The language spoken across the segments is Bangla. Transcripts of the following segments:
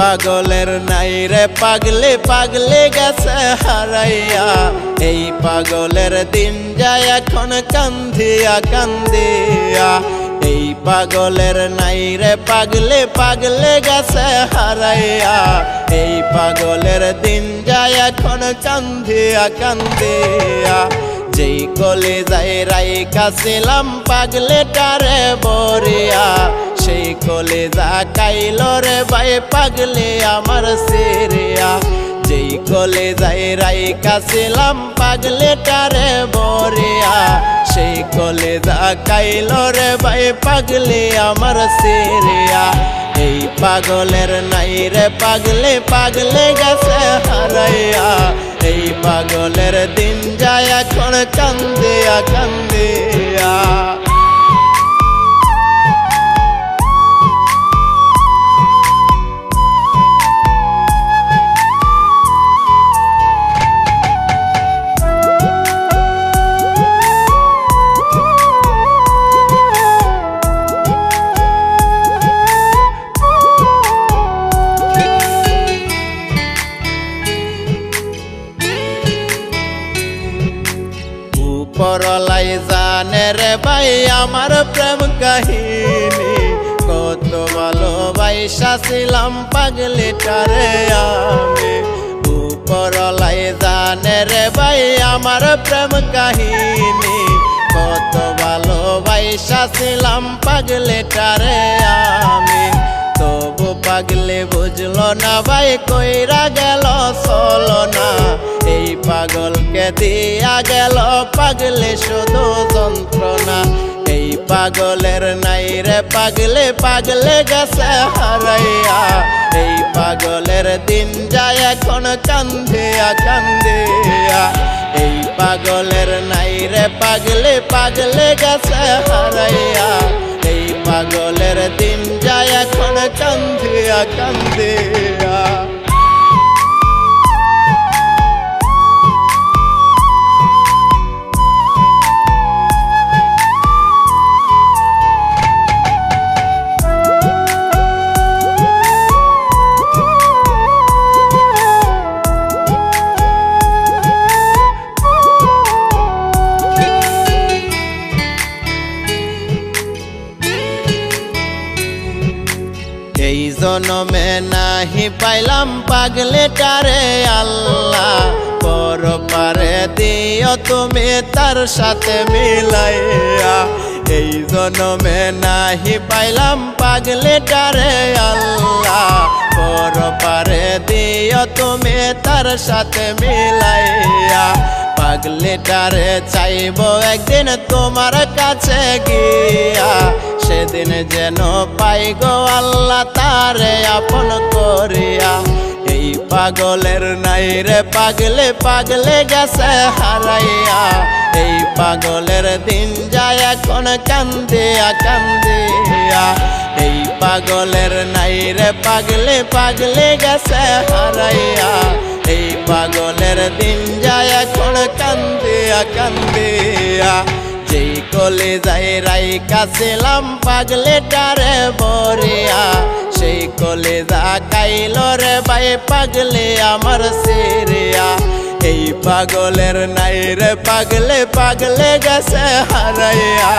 পাগলের নাই রে পাগলে পাগলে গেছে হারাইয়া। এই পাগলের দিন যায় এখন কান্দিয়া কান্দিয়া। এই পাগলের নাই রে পাগলে পাগলে গেছে হারাইয়া। এই পাগলের দিন যায় এখন কান্দিয়া কান্দিয়া। যেই কলে যাই রাইকা ছিলাম পাগলেটারে বরিয়া। সেই কলে যা কাইল রে ভাই পাগলে আমার সিরিয়া। যেই কলে যাই রাইকা ছিলাম পাগলেটারে বরিয়া। সেই কলে যা কাইল রে ভাই পাগলে আমার সিরিয়া। এই পাগলের নাই রে পাগলে পাগলে গেছে হারাইয়া। এই পাগলের দিন যায় এখন কান্দিয়া কান্দিয়া। পরলাই জানে রে ভাই আমার প্রেম কাহিনী। কত ভালোবাসা ছিলাম পাগলিটারে আমি। পরলাই জানে রে ভাই আমার প্রেম কাহিনী। কত ভালোবাসা ছিলাম পাগলিটারে আমি। তবু পাগলে বুঝলো না ভাই কইরা গেল চলো না। এই পাগলকে দিয়া গেল পাগলে শুধু যন্ত্রণা। এই পাগলের নাই রে পাগলে পাগলে গেছে হারাইয়া। এই পাগলের দিন যায় এখন কান্দিয়া কান্দিয়া। এই পাগলের নাই রে পাগলে পাগলে গেছে হারাইয়া। এই পাগলের দিন যায় এখন কান্দিয়া কান্দিয়া। এই জনমে নাহি পাইলাম পাগলেটারে আল্লাহ। পর পারে দিও তুমি তার সাথে মিলাইয়া। এই জনমে নাহি পাইলাম পাগলেটারে আল্লাহ। পর পারে দিও তুমি তার সাথে মিলাইয়া। পাগলেটারে চাইব একদিন তোমার কাছে গিয়া। সেদিন যেন পাই গো আল্লাহ তারে আপন করিয়া। এই পাগলের নাই রে পাগলে পাগলে গেছে হারাইয়া। এই পাগলের দিন যায় এখন কান্দিয়া কান্দিয়া। এই পাগলের নাই রে পাগলে পাগলে গেছে হারাইয়া। এই পাগলের দিন যায় এখন কান্দিয়া কান্দিয়া। যেই কলে যাই রাইকা ছিলাম পাগলেটারে বরিয়া। সেই কলে যা কাইল রে ভাই পাগলে আমার সিরিয়া। এই পাগলের নাই রে পাগলে পাগলে গেছে হারাইয়া।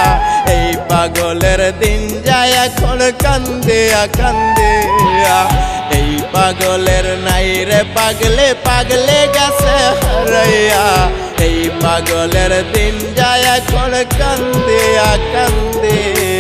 এই পাগলের দিন যায় এখন কান্দিয়া কান্দিয়া। এই পাগলের নাই রে পাগলে পাগলে গেছে হারাইয়া। এই পাগলের দিন যায় এখন কান্দিয়া কান্দিয়া।